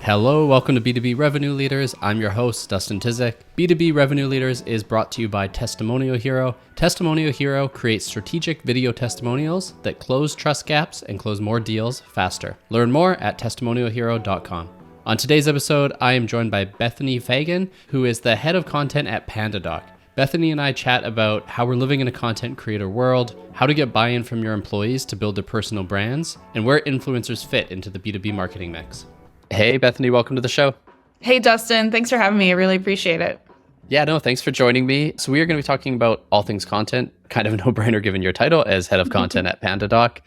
Hello, welcome to B2B Revenue Leaders. I'm your host, Dustin. B2B Revenue Leaders is brought to you by Testimonial Hero. Testimonial Hero creates strategic video testimonials that close trust gaps and close more deals faster. Learn more at testimonialhero.com. On today's episode, I am joined by Bethany Fagan, who is the head of content at PandaDoc. Bethany and I chat about how we're living in a content creator world, how to get buy-in from your employees to build their personal brands, and where influencers fit into the B2B marketing mix. Hey, Bethany, welcome to the show. Hey, Dustin. Thanks for having me. I really appreciate it. Yeah, no, thanks for joining me. So we are going to be talking about all things content, kind of a no-brainer given your title as head of content at PandaDoc.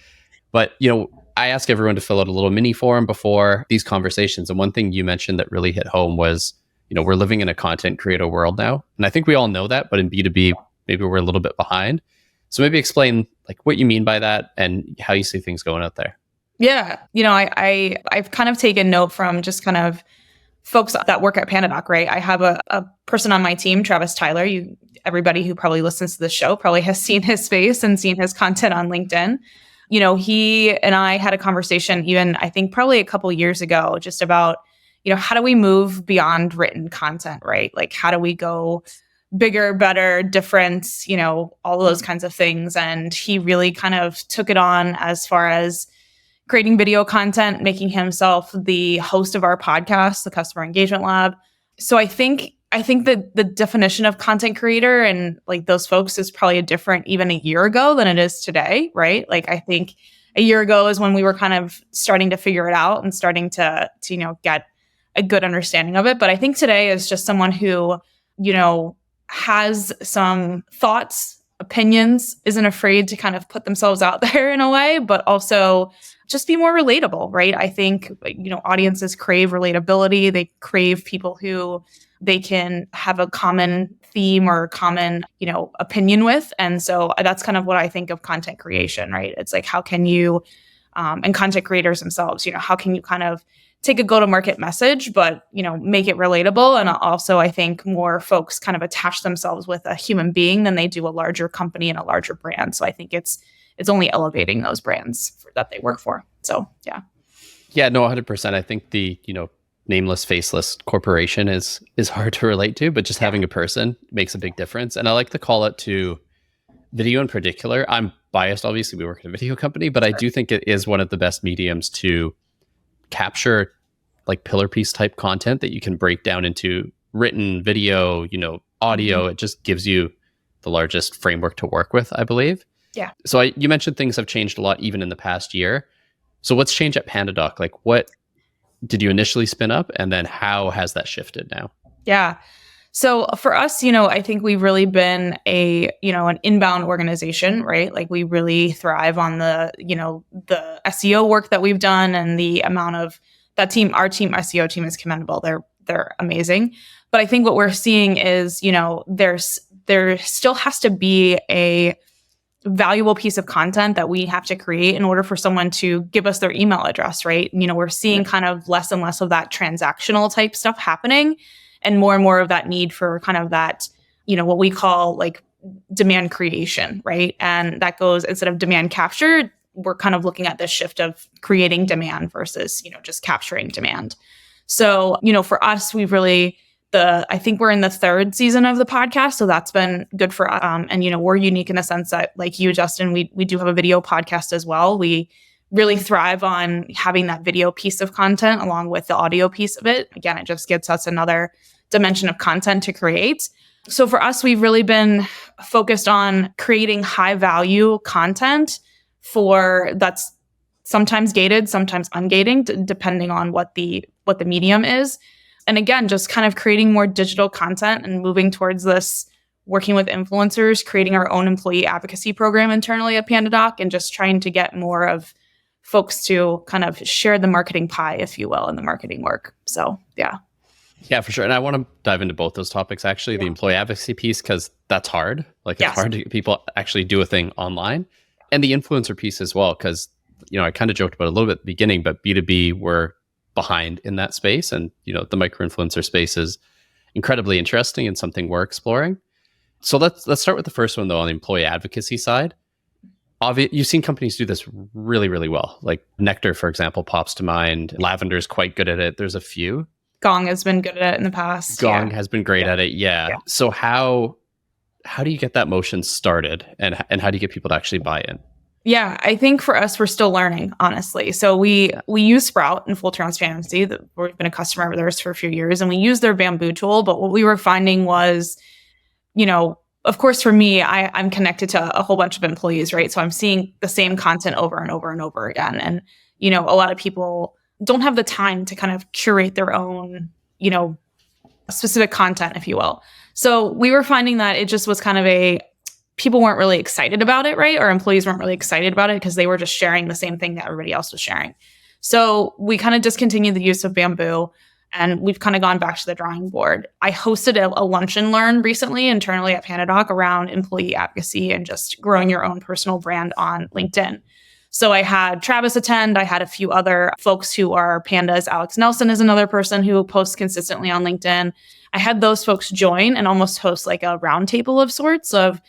But, I ask everyone to fill out a little mini form before these conversations. And one thing you mentioned that really hit home was, we're living in a content creator world now. And I think we all know that, but in B2B, maybe we're a little bit behind. So maybe explain what you mean by that and how you see things going out there. Yeah. I've kind of taken note from just kind of folks that work at PandaDoc, right? I have a person on my team, Travis Tyler. Everybody who probably listens to this show probably has seen his face and seen his content on LinkedIn. He and I had a conversation even, I think probably a couple years ago, just about, how do we move beyond written content, right? Like, how do we go bigger, better, different, all of those kinds of things. And he really kind of took it on as far as creating video content, making himself the host of our podcast, the Customer Engagement Lab. So I think that the definition of content creator and those folks is probably different even a year ago than it is today, right? I think a year ago is when we were kind of starting to figure it out and starting to get a good understanding of it. But I think today is just someone who, has some thoughts, opinions, isn't afraid to kind of put themselves out there in a way, but also just be more relatable, right? I think, audiences crave relatability. They crave people who they can have a common theme or common, opinion with. And so that's kind of what I think of content creation, right? It's how can you, and content creators themselves, how can you kind of take a go-to-market message, but, make it relatable. And also, I think more folks kind of attach themselves with a human being than they do a larger company and a larger brand. So I think it's only elevating those brands that they work for. So, yeah. Yeah, no, 100%. I think the, nameless, faceless corporation is hard to relate to, but just having a person makes a big difference. And I like to call it to video in particular. I'm biased, obviously, we work in a video company, but I do think it is one of the best mediums to capture pillar piece type content that you can break down into written video, audio. It just gives you the largest framework to work with, I believe. Yeah. So you mentioned things have changed a lot even in the past year. So what's changed at PandaDoc? What did you initially spin up, and then how has that shifted now? Yeah. So for us, I think we've really been an inbound organization, right? We really thrive on the SEO work that we've done, and the amount of that team, our team, SEO team is commendable. They're amazing. But I think what we're seeing is, there still has to be a valuable piece of content that we have to create in order for someone to give us their email address, right? We're seeing kind of less and less of that transactional type stuff happening, and more of that need for kind of that, what we call demand creation, right? And that goes, instead of demand capture, we're kind of looking at this shift of creating demand versus, just capturing demand. So, for us, we've really, I think we're in the third season of the podcast. So that's been good for us. And, we're unique in the sense that, like you, Justin, we do have a video podcast as well. We really thrive on having that video piece of content along with the audio piece of it. Again, it just gives us another dimension of content to create. So for us, we've really been focused on creating high value content that's sometimes gated, sometimes ungated, depending on what the medium is. And again, just kind of creating more digital content and moving towards this, working with influencers, creating our own employee advocacy program internally at PandaDoc, and just trying to get more of folks to kind of share the marketing pie, if you will, in the marketing work. So, yeah. Yeah, for sure. And I want to dive into both those topics, actually, the employee advocacy piece, because that's hard. It's hard to get people actually do a thing online. And the influencer piece as well, because, I kind of joked about it a little bit at the beginning, but B2B, we're behind in that space. And, the micro-influencer space is incredibly interesting and something we're exploring. So let's start with the first one, though, on the employee advocacy side. You've seen companies do this really, really well. Like Nectar, for example, pops to mind. Lavender's quite good at it. There's a few. Gong has been good at it in the past. Gong has been great at it. Yeah. So how do you get that motion started, and how do you get people to actually buy in? Yeah, I think for us, we're still learning, honestly. So we use Sprout in full transparency. That we've been a customer of theirs for a few years, and we use their Bamboo tool. But what we were finding was, of course, for me, I'm connected to a whole bunch of employees, right? So I'm seeing the same content over and over and over again. And, a lot of people don't have the time to kind of curate their own, specific content, if you will. So we were finding that it just was kind of people weren't really excited about it, right? Or employees weren't really excited about it because they were just sharing the same thing that everybody else was sharing. So we kind of discontinued the use of Bamboo, and we've kind of gone back to the drawing board. I hosted a lunch and learn recently internally at PandaDoc around employee advocacy and just growing your own personal brand on LinkedIn. So I had Travis attend. I had a few other folks who are pandas. Alex Nelson is another person who posts consistently on LinkedIn. I had those folks join and almost host like a roundtable of sorts of,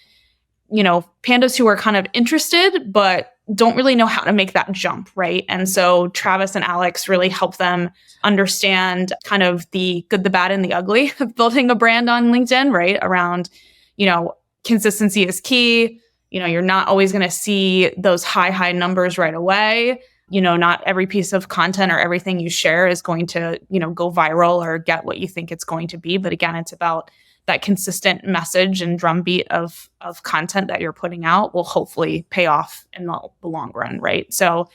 pandas who are kind of interested, but don't really know how to make that jump, right? And so Travis and Alex really help them understand kind of the good, the bad, and the ugly of building a brand on LinkedIn, right? Around, consistency is key. You're not always going to see those high numbers right away. Not every piece of content or everything you share is going to, go viral or get what you think it's going to be. But again, it's about that consistent message and drumbeat of content that you're putting out will hopefully pay off in the long run, right? So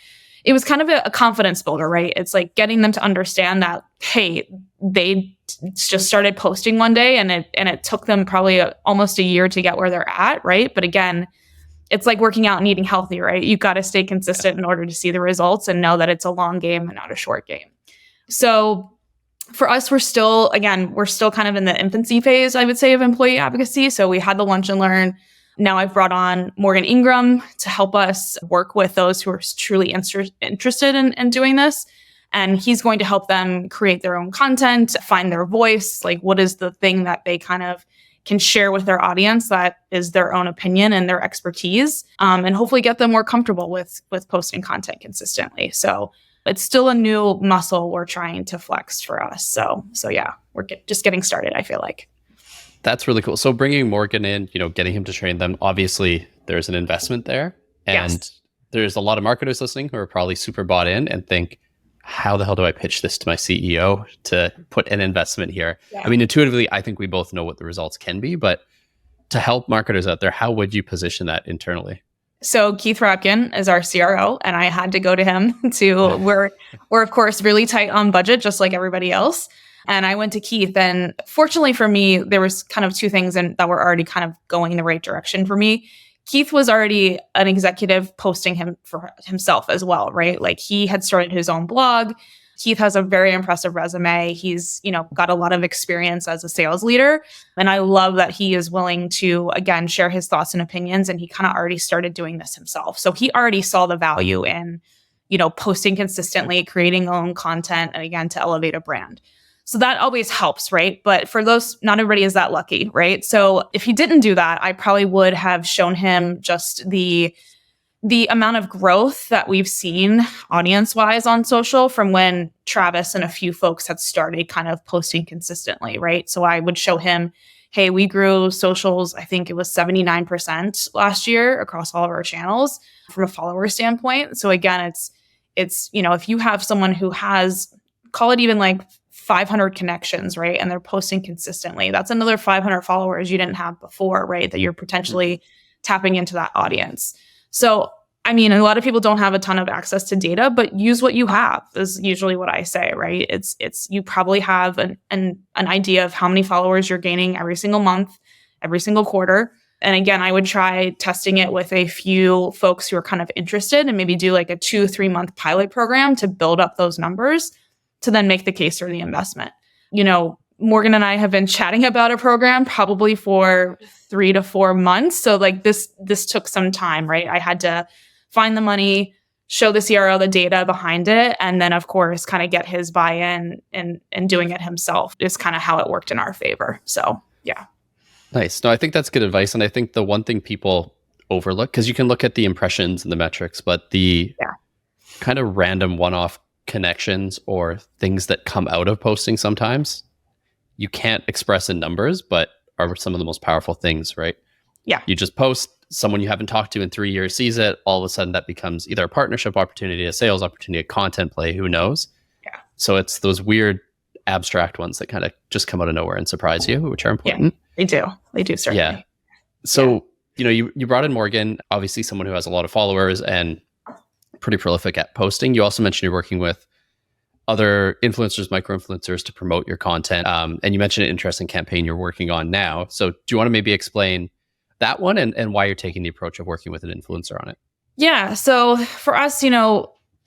it was kind of a confidence builder, right? It's like getting them to understand that, hey, they just started posting one day and it took them probably almost a year to get where they're at, right? But again, it's like working out and eating healthy, right? You've got to stay consistent in order to see the results and know that it's a long game and not a short game. So for us, we're still kind of in the infancy phase, I would say, of employee advocacy. So we had the lunch and learn. Now I've brought on Morgan Ingram to help us work with those who are truly interested in doing this. And he's going to help them create their own content, find their voice, like what is the thing that they kind of can share with their audience that is their own opinion and their expertise, and hopefully get them more comfortable with posting content consistently. So it's still a new muscle we're trying to flex for us. So yeah, we're just getting started, I feel like. That's really cool. So bringing Morgan in, getting him to train them, obviously there's an investment there. And yes, there's a lot of marketers listening who are probably super bought in and think, how the hell do I pitch this to my CEO to put an investment here? Yeah. I mean, intuitively, I think we both know what the results can be, but to help marketers out there, how would you position that internally? So Keith Rapkin is our CRO, and I had to go to him we're of course really tight on budget, just like everybody else. And I went to Keith, and fortunately for me, there was kind of two things that were already kind of going in the right direction for me. Keith was already an executive posting him for himself as well, right? Like he had started his own blog. Keith has a very impressive resume. He's, got a lot of experience as a sales leader. And I love that he is willing to, again, share his thoughts and opinions. And he kind of already started doing this himself. So he already saw the value in, posting consistently, creating own content, and again, to elevate a brand. So that always helps, right? But for those, not everybody is that lucky, right? So if he didn't do that, I probably would have shown him just the amount of growth that we've seen audience-wise on social from when Travis and a few folks had started kind of posting consistently, right? So I would show him, hey, we grew socials, I think it was 79% last year across all of our channels from a follower standpoint. So again, it's if you have someone who has, call it even like 500 connections, right? And they're posting consistently. That's another 500 followers you didn't have before, right? That you're potentially tapping into that audience. So, I mean, a lot of people don't have a ton of access to data, but use what you have is usually what I say, right? It's you probably have an idea of how many followers you're gaining every single month, every single quarter. And again, I would try testing it with a few folks who are kind of interested and maybe do like a 2-3 month pilot program to build up those numbers to then make the case for the investment. Morgan and I have been chatting about a program probably for 3 to 4 months. So like this took some time, right? I had to find the money, show the CRO the data behind it, and then of course kind of get his buy-in and doing it himself is kind of how it worked in our favor. So yeah. Nice. No, I think that's good advice. And I think the one thing people overlook, because you can look at the impressions and the metrics, but the kind of random one-off connections or things that come out of posting sometimes you can't express in numbers, but are some of the most powerful things, right? Yeah. You just post, someone you haven't talked to in 3 years sees it, all of a sudden that becomes either a partnership opportunity, a sales opportunity, a content play, who knows? Yeah. So it's those weird abstract ones that kind of just come out of nowhere and surprise you, which are important. Yeah, they do certainly. Yeah. So, you brought in Morgan, obviously someone who has a lot of followers and pretty prolific at posting. You also mentioned you're working with other influencers, micro-influencers to promote your content. And you mentioned an interesting campaign you're working on now. So do you want to maybe explain that one and why you're taking the approach of working with an influencer on it? Yeah. So for us,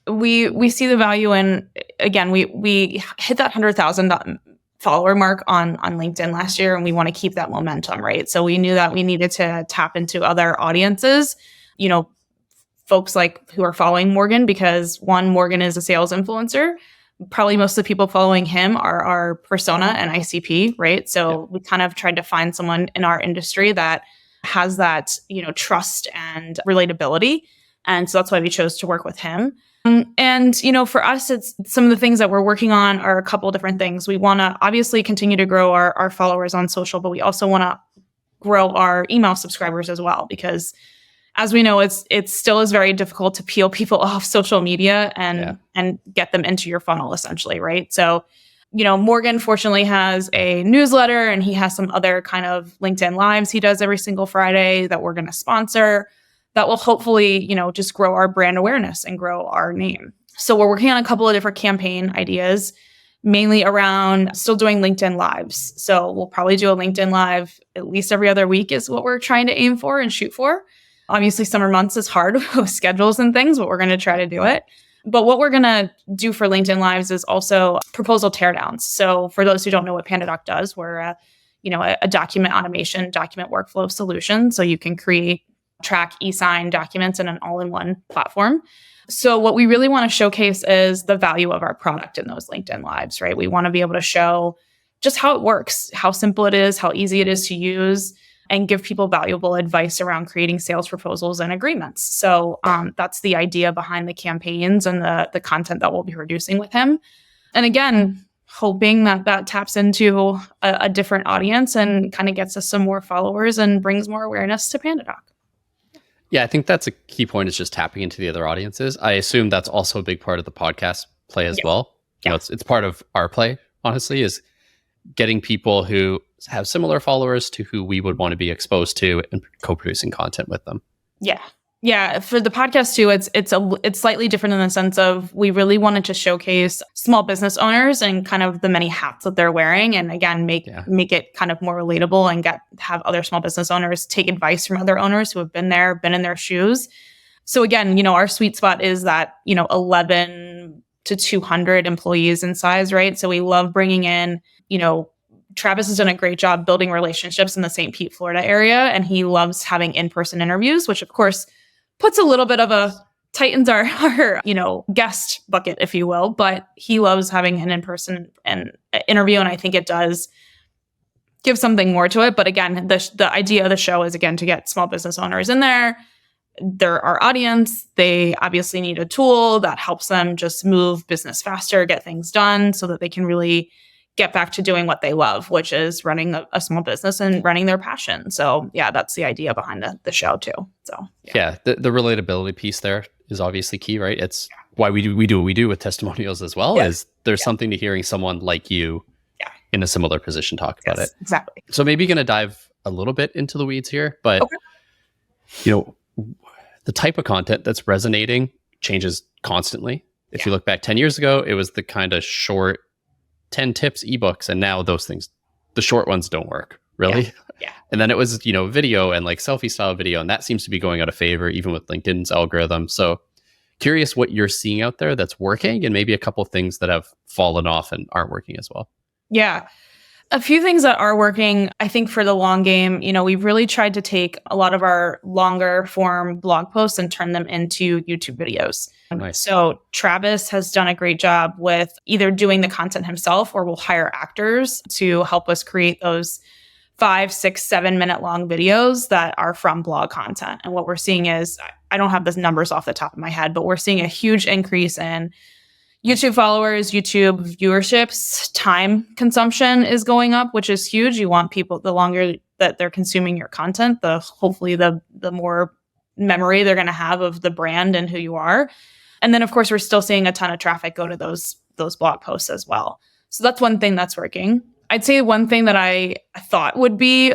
we see the value in, again, we hit that 100,000 follower mark on LinkedIn last year, and we want to keep that momentum, right? So we knew that we needed to tap into other audiences, folks like who are following Morgan, because one, Morgan is a sales influencer. Probably most of the people following him are our persona and ICP, right? So we kind of tried to find someone in our industry that has that, trust and relatability. And so that's why we chose to work with him. And, for us, it's some of the things that we're working on are a couple of different things. We want to obviously continue to grow our followers on social, but we also want to grow our email subscribers as well, because as we know, it still is very difficult to peel people off social media and get them into your funnel, essentially, right? So, Morgan fortunately has a newsletter, and he has some other kind of LinkedIn lives he does every single Friday that we're going to sponsor that will hopefully, just grow our brand awareness and grow our name. So we're working on a couple of different campaign ideas, mainly around still doing LinkedIn lives. So we'll probably do a LinkedIn live at least every other week is what we're trying to aim for and shoot for. Obviously, summer months is hard with schedules and things, but we're going to try to do it. But what we're going to do for LinkedIn Lives is also proposal teardowns. So for those who don't know what PandaDoc does, we're a document automation, document workflow solution. So you can create, track, e-sign documents in an all-in-one platform. So what we really want to showcase is the value of our product in those LinkedIn Lives, right? We want to be able to show just how it works, how simple it is, how easy it is to use, and give people valuable advice around creating sales proposals and agreements. So that's the idea behind the campaigns and the content that we'll be producing with him. And again, hoping that taps into a different audience and kind of gets us some more followers and brings more awareness to PandaDoc. Yeah, I think that's a key point, is just tapping into the other audiences. I assume that's also a big part of the podcast play as well. It's part of our play, honestly, is getting people who have similar followers to who we would want to be exposed to and co-producing content with them. Yeah. For the podcast too, it's slightly different in the sense of we really wanted to showcase small business owners and kind of the many hats that they're wearing, and again make it kind of more relatable and have other small business owners take advice from other owners who have been in their shoes. So again, our sweet spot is that 11 to 200 employees in size, right? So we love bringing in, Travis has done a great job building relationships in the St. Pete, Florida area, and he loves having in-person interviews, which of course puts a little bit of tightens our guest bucket, if you will, but he loves having an in-person interview, and I think it does give something more to it. But again, the idea of the show is, again, to get small business owners in there. They're our audience. They obviously need a tool that helps them just move business faster, get things done so that they can really get back to doing what they love, which is running a small business and running their passion. So yeah, that's the idea behind the show too. So the relatability piece there is obviously key, right? It's why we do what we do with testimonials as well. Is there's something to hearing someone like you in a similar position talk about it. Exactly. So maybe going to dive a little bit into the weeds here, but the type of content that's resonating changes constantly. If you look back 10 years ago, it was the kind of short 10 tips ebooks, and now those things, the short ones, don't work really. And then it was video and like selfie style video, and that seems to be going out of favor even with LinkedIn's algorithm. So curious what you're seeing out there that's working, and maybe a couple of things that have fallen off and aren't working as well. A few things that are working, I think, for the long game. We've really tried to take a lot of our longer form blog posts and turn them into YouTube videos. Nice. So Travis has done a great job with either doing the content himself, or we'll hire actors to help us create those 5, 6, 7 minute long videos that are from blog content. And what we're seeing is, I don't have the numbers off the top of my head, but we're seeing a huge increase in YouTube followers, YouTube viewerships, time consumption is going up, which is huge. You want people, the longer that they're consuming your content, hopefully the more memory they're going to have of the brand and who you are. And then of course, we're still seeing a ton of traffic go to those blog posts as well. So that's one thing that's working. I'd say one thing that I thought would be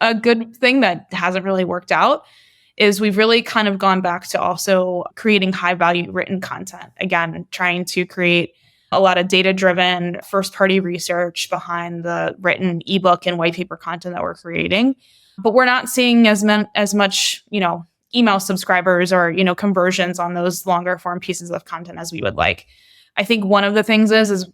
a good thing that hasn't really worked out is we've really kind of gone back to also creating high value written content. Again, trying to create a lot of data-driven first-party research behind the written ebook and white paper content that we're creating. But we're not seeing as much, email subscribers or, conversions on those longer form pieces of content as we would like. I think one of the things is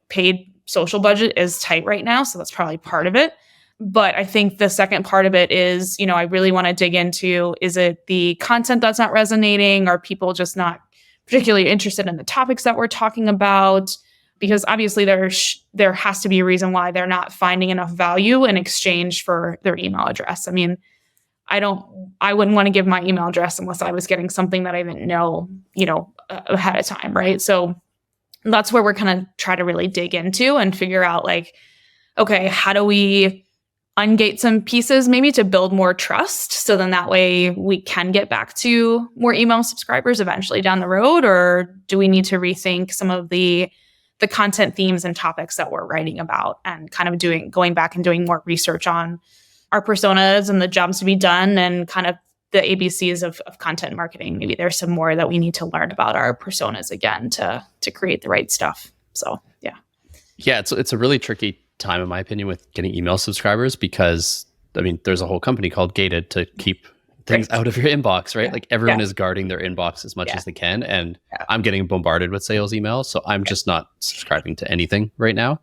paid social budget is tight right now. So that's probably part of it. But I think the second part of it is, I really want to dig into, is it the content that's not resonating? Are people just not particularly interested in the topics that we're talking about? Because obviously there has to be a reason why they're not finding enough value in exchange for their email address. I mean, I wouldn't want to give my email address unless I was getting something that I didn't know, ahead of time, right? So that's where we're kind of try to really dig into and figure out okay, how do we ungate some pieces maybe to build more trust, so then that way we can get back to more email subscribers eventually down the road? Or do we need to rethink some of the content themes and topics that we're writing about, and kind of going back and doing more research on our personas and the jobs to be done, and kind of the ABCs of content marketing? Maybe there's some more that we need to learn about our personas again to create the right stuff. So yeah, it's a really tricky time, in my opinion, with getting email subscribers, because there's a whole company called Gated to keep things out of your inbox, right? Like everyone is guarding their inbox as much as they can, and I'm getting bombarded with sales emails, so I'm just not subscribing to anything right now.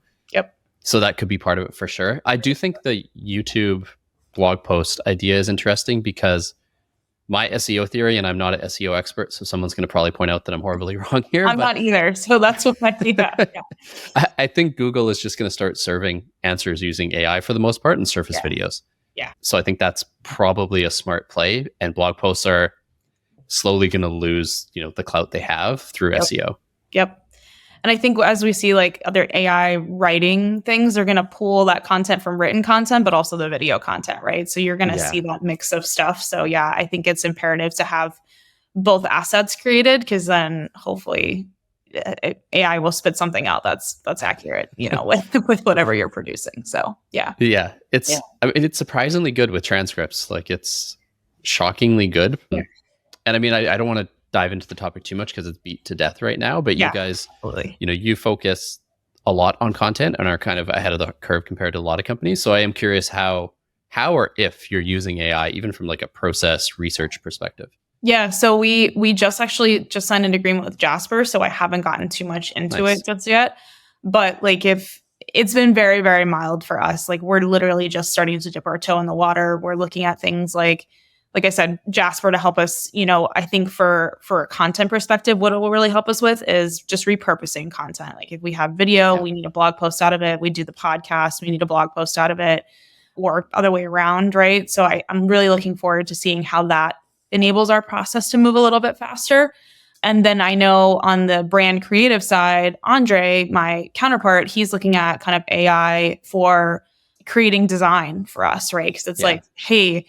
So that could be part of it for sure. I do think the YouTube blog post idea is interesting, because my SEO theory, and I'm not an SEO expert, so someone's going to probably point out that I'm horribly wrong here. I'm not either. So that's what my I think Google is just going to start serving answers using AI for the most part, and surface videos. Yeah. So I think that's probably a smart play, and blog posts are slowly going to lose, the clout they have through SEO. Yep. And I think as we see other AI writing things, they're going to pull that content from written content, but also the video content, right? So you're going to see that mix of stuff. So yeah, I think it's imperative to have both assets created, because then hopefully AI will spit something out that's accurate, with whatever you're producing. So yeah. It's surprisingly good with transcripts. It's shockingly good. Yeah. And I don't want to dive into the topic too much because it's beat to death right now, but you guys, you focus a lot on content and are kind of ahead of the curve compared to a lot of companies. So I am curious how or if you're using AI, even from a process research perspective. Yeah. So we just signed an agreement with Jasper, so I haven't gotten too much into it just yet. But if it's been very, very mild for us, we're literally just starting to dip our toe in the water. We're looking at things like I said, Jasper to help us, I think for a content perspective, what it will really help us with is just repurposing content. If we have video, we need a blog post out of it. We do the podcast, we need a blog post out of it, or other way around, right? So I'm really looking forward to seeing how that enables our process to move a little bit faster. And then I know on the brand creative side, Andre, my counterpart, he's looking at kind of AI for creating design for us, right? Because it's hey,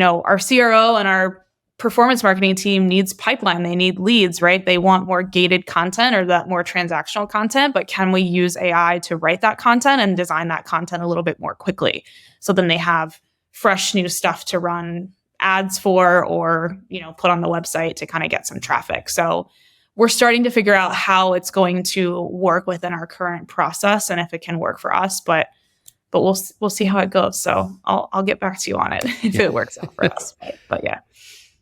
our CRO and our performance marketing team needs pipeline. They need leads, right? They want more gated content or that more transactional content, but can we use AI to write that content and design that content a little bit more quickly? So then they have fresh new stuff to run ads for, or, put on the website to kind of get some traffic. So we're starting to figure out how it's going to work within our current process and if it can work for us, but we'll see how it goes. So I'll get back to you on it if it works out for us. But yeah.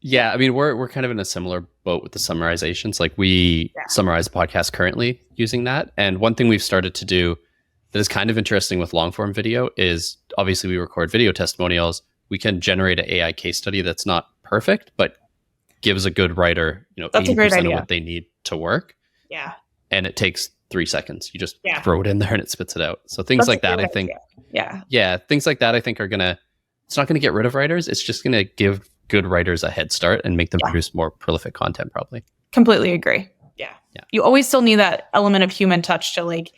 Yeah, we're kind of in a similar boat with the summarizations. We summarize the podcast currently using that. And one thing we've started to do that is kind of interesting with long form video is, obviously we record video testimonials. We can generate an AI case study that's not perfect, but gives a good writer, that's 80% of what they need to work. Yeah. And it takes 3 seconds. You just throw it in there and it spits it out. So things like that, I think Yeah, things like that I think it's not gonna get rid of writers. It's just gonna give good writers a head start and make them produce more prolific content probably. Completely agree. Yeah. You always still need that element of human touch to like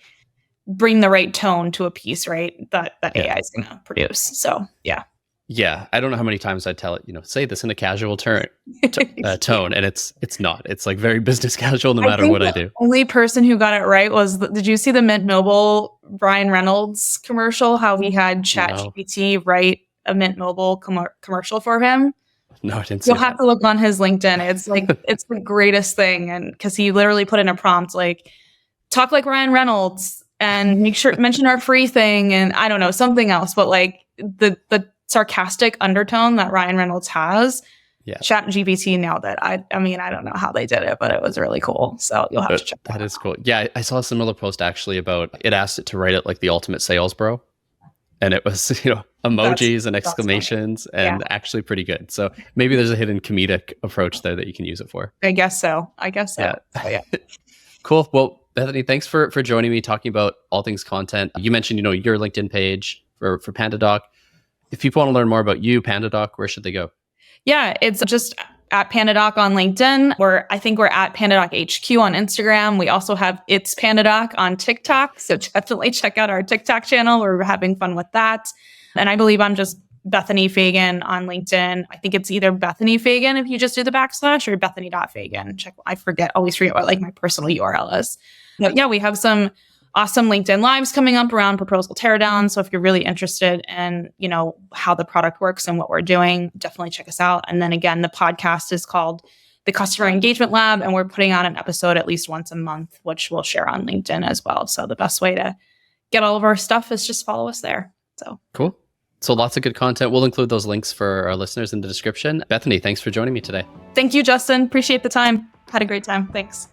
bring the right tone to a piece, right? That AI is going to produce. So, yeah. Yeah. I don't know how many times I tell it, say this in a casual tone, and it's not. It's like very business casual no matter what I do. The only person who got it right was, did you see the Mint Mobile Ryan Reynolds commercial? How he had ChatGPT write a Mint Mobile commercial for him? No, I didn't see You'll have to look on his LinkedIn. It's like, it's the greatest thing. And because he literally put in a prompt, like, talk like Ryan Reynolds and mention our free thing. And I don't know, something else, but like the sarcastic undertone that Ryan Reynolds has, ChatGPT nailed it. I mean, I don't know how they did it, but it was really cool. So you'll have to check that out. That is cool. Yeah, I saw a similar post actually about, it asked it to write it like the ultimate sales bro. And it was, emojis and exclamations and actually pretty good. So maybe there's a hidden comedic approach there that you can use it for. I guess so. Yeah. Cool. Well, Bethany, thanks for joining me talking about all things content. You mentioned, your LinkedIn page for PandaDoc. If people want to learn more about you, PandaDoc, where should they go? Yeah, it's just at PandaDoc on LinkedIn. I think we're at PandaDoc HQ on Instagram. We also have It's PandaDoc on TikTok. So definitely check out our TikTok channel. We're having fun with that. And I believe I'm just Bethany Fagan on LinkedIn. I think it's either Bethany Fagan if you just do the / or Bethany.Fagan. Always forget what like my personal URL is. But yeah, we have some awesome LinkedIn lives coming up around proposal teardown. So if you're really interested in, how the product works and what we're doing, definitely check us out. And then again, the podcast is called the Customer Engagement Lab, and we're putting out an episode at least once a month, which we'll share on LinkedIn as well. So the best way to get all of our stuff is just follow us there. So cool. So lots of good content. We'll include those links for our listeners in the description. Bethany, thanks for joining me today. Thank you, Justin. Appreciate the time. Had a great time. Thanks.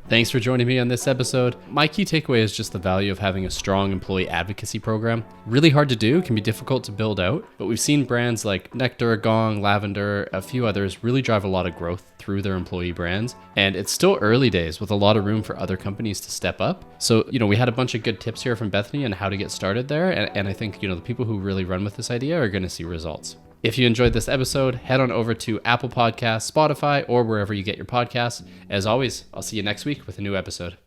Thanks for joining me on this episode. My key takeaway is just the value of having a strong employee advocacy program. Really hard to do, can be difficult to build out, but we've seen brands like Nectar, Gong, Lavender, a few others really drive a lot of growth through their employee brands. And it's still early days with a lot of room for other companies to step up. So, we had a bunch of good tips here from Bethany on how to get started there. And I think, the people who really run with this idea are going to see results. If you enjoyed this episode, head on over to Apple Podcasts, Spotify, or wherever you get your podcasts. As always, I'll see you next week with a new episode.